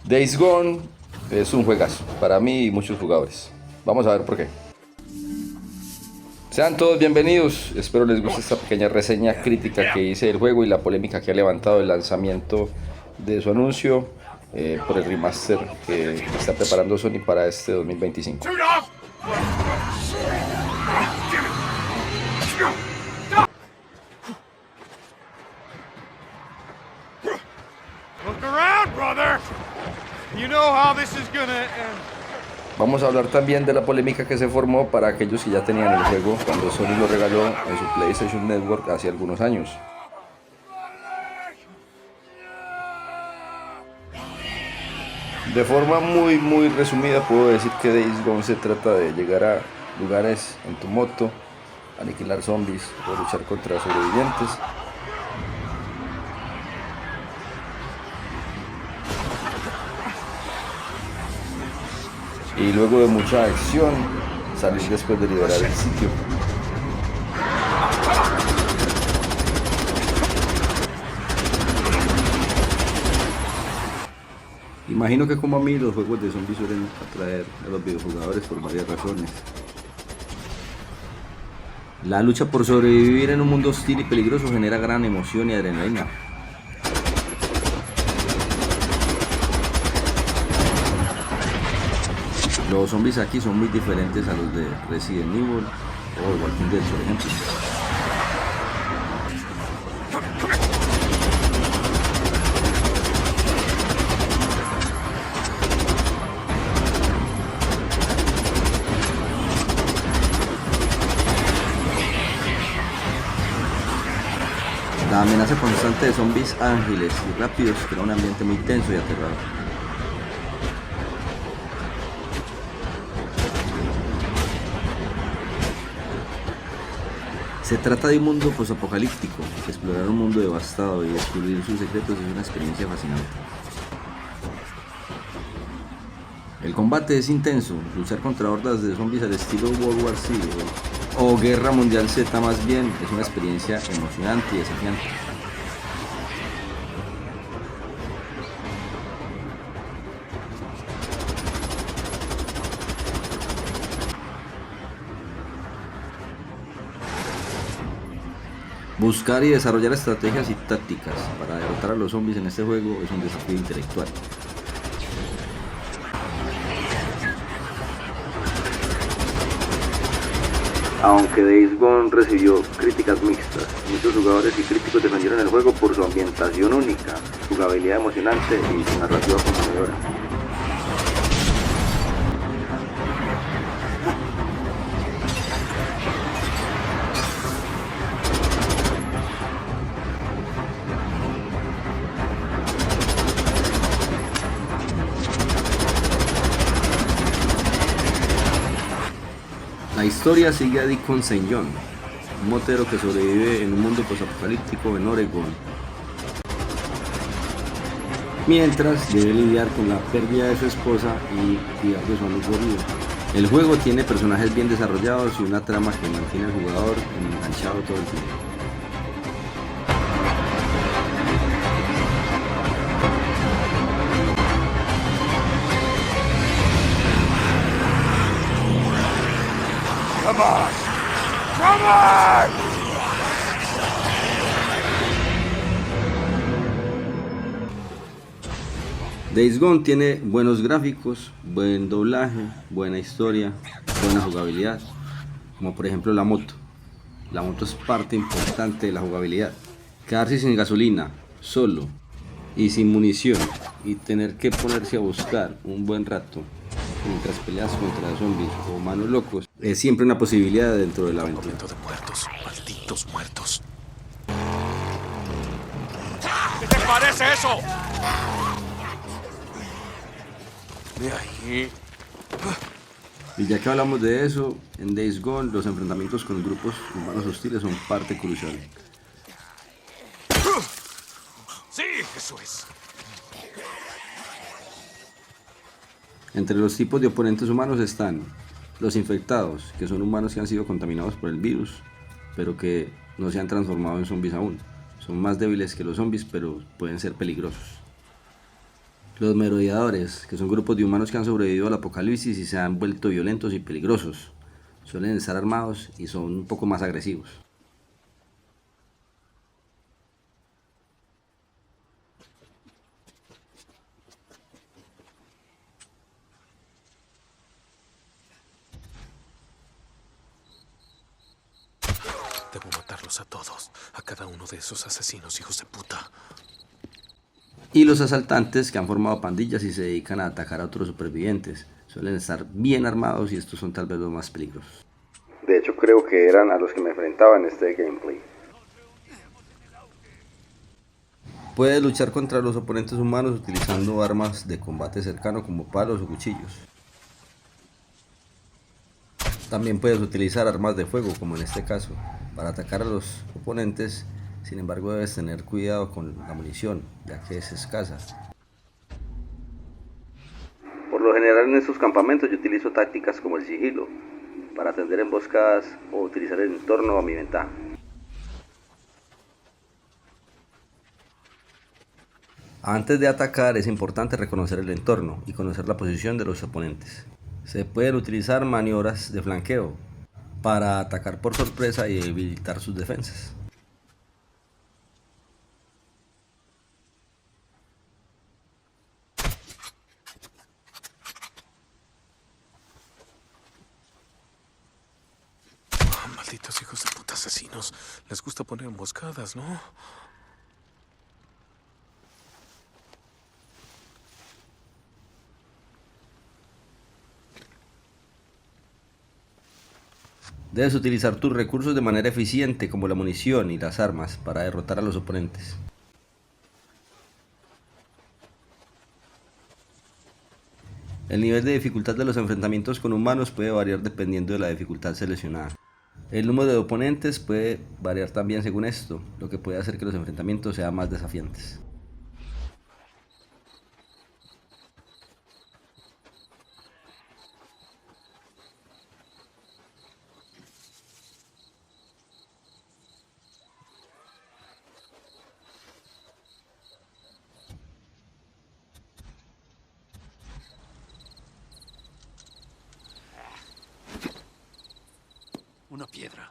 Days Gone es un juegazo para mí y muchos jugadores. Vamos a ver por qué. Sean todos bienvenidos, espero les guste esta pequeña reseña crítica que hice del juego y la polémica que ha levantado el lanzamiento de su anuncio por el remaster que está preparando Sony para este 2025. Vamos a hablar también de la polémica que se formó para aquellos que ya tenían el juego cuando Sony lo regaló en su PlayStation Network hace algunos años. De forma muy resumida puedo decir que Days Gone se trata de llegar a lugares en tu moto, aniquilar zombies o luchar contra sobrevivientes. Y luego de mucha acción, salir después de liberar el sitio. Imagino que como a mí los juegos de zombies suelen atraer a los videojugadores por varias razones. La lucha por sobrevivir en un mundo hostil y peligroso genera gran emoción y adrenalina. Los zombies aquí son muy diferentes a los de Resident Evil o Walking Dead, por ejemplo. La amenaza constante de zombies ágiles y rápidos crea un ambiente muy tenso y aterrador. Se trata de un mundo posapocalíptico. Explorar un mundo devastado y descubrir sus secretos es una experiencia fascinante. El combate es intenso. Luchar contra hordas de zombies al estilo World War Z o Guerra Mundial Z más bien es una experiencia emocionante y desafiante. Buscar y desarrollar estrategias y tácticas para derrotar a los zombies en este juego es un desafío intelectual. Aunque Days Gone recibió críticas mixtas, muchos jugadores y críticos defendieron el juego por su ambientación única, jugabilidad emocionante y su narrativa conmovedora. La historia sigue a Deacon St. John, un motero que sobrevive en un mundo posapocalíptico en Oregón, mientras debe lidiar con la pérdida de su esposa y cuidar de su amigo Río. El juego tiene personajes bien desarrollados y una trama que mantiene al jugador enganchado todo el tiempo. Come on! Come on! Days Gone tiene buenos gráficos, buen doblaje, buena historia, buena jugabilidad, como por ejemplo la moto. La moto es parte importante de la jugabilidad. Quedarse sin gasolina, solo y sin munición y tener que ponerse a buscar un buen rato mientras peleas contra zombies o humanos locos es siempre una posibilidad dentro de la aventura. De muertos, malditos muertos. ¿Qué te parece eso? De ahí. Y ya que hablamos de eso, en Days Gone los enfrentamientos con grupos humanos hostiles son parte crucial. Sí, eso es. Entre los tipos de oponentes humanos están los infectados, que son humanos que han sido contaminados por el virus, pero que no se han transformado en zombies aún. Son más débiles que los zombies, pero pueden ser peligrosos. Los merodeadores, que son grupos de humanos que han sobrevivido al apocalipsis y se han vuelto violentos y peligrosos. Suelen estar armados y son un poco más agresivos. Debo matarlos a todos. A cada uno de esos asesinos, hijos de puta. Y los asaltantes, que han formado pandillas y se dedican a atacar a otros supervivientes. Suelen estar bien armados y estos son tal vez los más peligrosos. De hecho, creo que eran a los que me enfrentaba en este gameplay. Puedes luchar contra los oponentes humanos utilizando armas de combate cercano como palos o cuchillos. También puedes utilizar armas de fuego, como en este caso, para atacar a los oponentes. Sin embargo, debes tener cuidado con la munición, ya que es escasa. Por lo general en estos campamentos yo utilizo tácticas como el sigilo, para atender emboscadas o utilizar el entorno a mi ventaja. Antes de atacar es importante reconocer el entorno y conocer la posición de los oponentes. Se pueden utilizar maniobras de flanqueo para atacar por sorpresa y debilitar sus defensas. Malditos hijos de puta asesinos. Les gusta poner emboscadas, ¿no? Debes utilizar tus recursos de manera eficiente, como la munición y las armas, para derrotar a los oponentes. El nivel de dificultad de los enfrentamientos con humanos puede variar dependiendo de la dificultad seleccionada. El número de oponentes puede variar también según esto, lo que puede hacer que los enfrentamientos sean más desafiantes. Una piedra.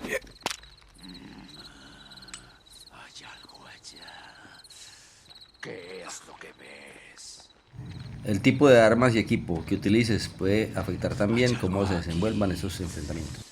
Hay algo allá. ¿Qué es lo que ves? El tipo de armas y equipo que utilices puede afectar también cómo se desenvuelvan esos enfrentamientos.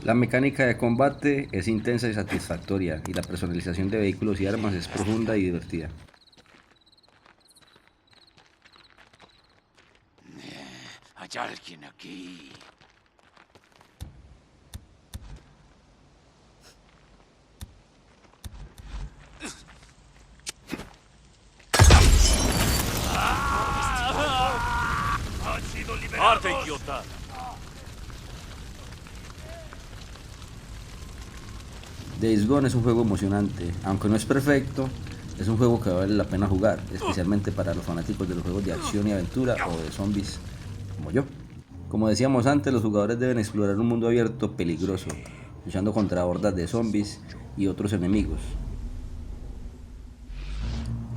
La mecánica de combate es intensa y satisfactoria, y la personalización de vehículos y armas es profunda y divertida. Hay alguien aquí. ¡Han sido liberados! ¡Arte, idiota! Days Gone es un juego emocionante, aunque no es perfecto, es un juego que vale la pena jugar, especialmente para los fanáticos de los juegos de acción y aventura o de zombies como yo. Como decíamos antes, los jugadores deben explorar un mundo abierto peligroso, luchando contra hordas de zombies y otros enemigos.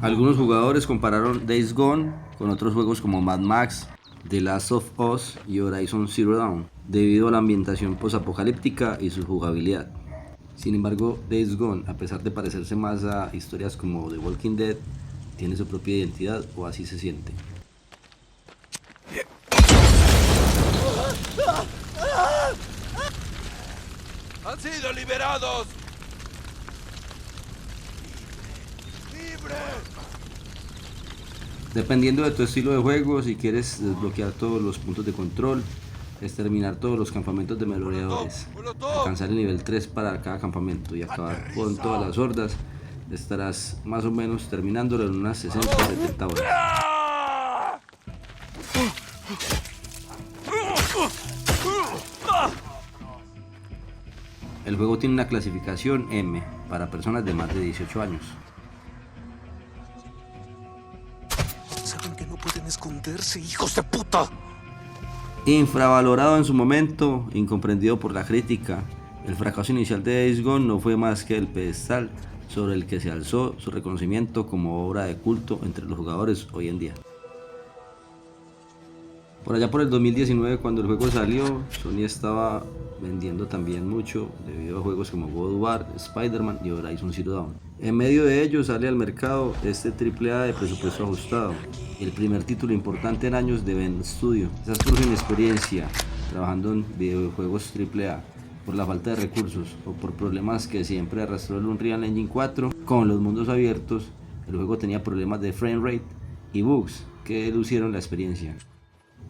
Algunos jugadores compararon Days Gone con otros juegos como Mad Max, The Last of Us y Horizon Zero Dawn, debido a la ambientación posapocalíptica y su jugabilidad. Sin embargo, Days Gone, a pesar de parecerse más a historias como The Walking Dead, tiene su propia identidad, o así se siente. ¡Han sido liberados! ¡Libre! Dependiendo de tu estilo de juego, si quieres desbloquear todos los puntos de control, es terminar todos los campamentos de merodeadores, alcanzar el nivel 3 para cada campamento y acabar con todas las hordas, estarás más o menos terminándolo en unas 60 o 70 horas. El juego tiene una clasificación M para personas de más de 18 años. Saben que no pueden esconderse, hijos de puta. Infravalorado en su momento, incomprendido por la crítica, el fracaso inicial de Days Gone no fue más que el pedestal sobre el que se alzó su reconocimiento como obra de culto entre los jugadores hoy en día. Por allá por el 2019, cuando el juego salió, Sony estaba vendiendo también mucho debido a juegos como God of War, Spider-Man y Horizon Zero Dawn. En medio de ello sale al mercado este AAA de presupuesto ajustado, el primer título importante en años de Bend Studio. Quizás por su inexperiencia trabajando en videojuegos AAA, por la falta de recursos o por problemas que siempre arrastró el Unreal Engine 4 con los mundos abiertos, el juego tenía problemas de frame rate y bugs que lucieron la experiencia.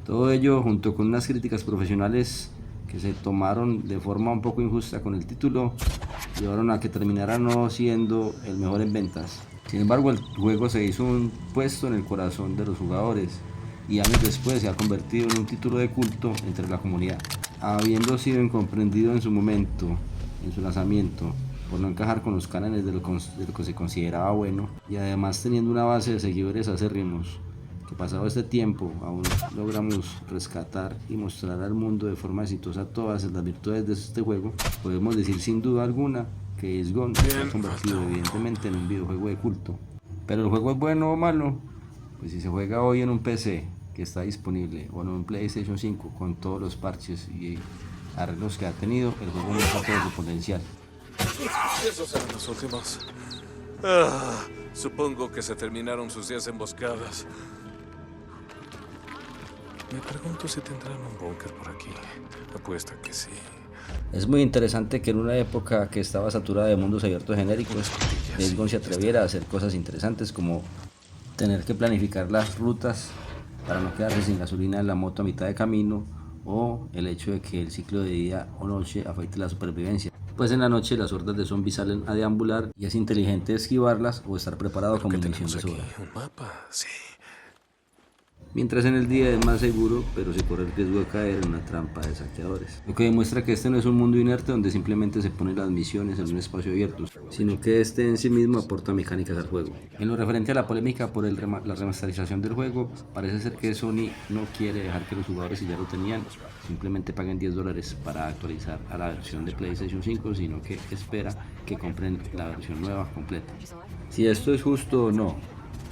Todo ello, junto con unas críticas profesionales que se tomaron de forma un poco injusta con el título, llevaron a que terminara no siendo el mejor en ventas. Sin embargo, el juego se hizo un puesto en el corazón de los jugadores y años después se ha convertido en un título de culto entre la comunidad. Habiendo sido incomprendido en su momento, en su lanzamiento, por no encajar con los cánones de lo que se consideraba bueno, y además teniendo una base de seguidores acérrimos, que pasado este tiempo aún logramos rescatar y mostrar al mundo de forma exitosa todas las virtudes de este juego, podemos decir sin duda alguna que Days Gone se ha convertido evidentemente en un videojuego de culto. Pero el juego es bueno o malo, pues si se juega hoy en un PC que está disponible o en un PlayStation 5 con todos los parches y arreglos que ha tenido, el juego no está todo su potencial. Esos eran los últimos. Supongo que se terminaron sus 10 emboscadas. Me pregunto si tendrán un búnker por aquí. Apuesta que sí. Es muy interesante que en una época que estaba saturada de mundos abiertos genéricos, Days Gone se atreviera a hacer cosas interesantes como tener que planificar las rutas para no quedarse sin gasolina en la moto a mitad de camino, o el hecho de que el ciclo de día o noche afecte la supervivencia. Pues en la noche las hordas de zombies salen a deambular y es inteligente esquivarlas o estar preparado con munición de sobra. Un mapa, sí. Mientras en el día es más seguro, pero se corre el riesgo de caer en una trampa de saqueadores. Lo que demuestra que este no es un mundo inerte donde simplemente se ponen las misiones en un espacio abierto, sino que este en sí mismo aporta mecánicas al juego. En lo referente a la polémica por la remasterización del juego, parece ser que Sony no quiere dejar que los jugadores, si ya lo tenían, simplemente paguen $10 para actualizar a la versión de PlayStation 5, sino que espera que compren la versión nueva completa. Si esto es justo o no,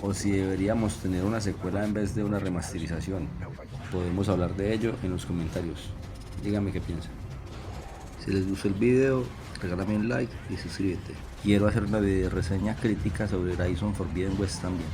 o si deberíamos tener una secuela en vez de una remasterización, podemos hablar de ello en los comentarios. Díganme qué piensan. Si les gustó el video, regálame un like y suscríbete. Quiero hacer una video reseña crítica sobre Horizon Forbidden West también.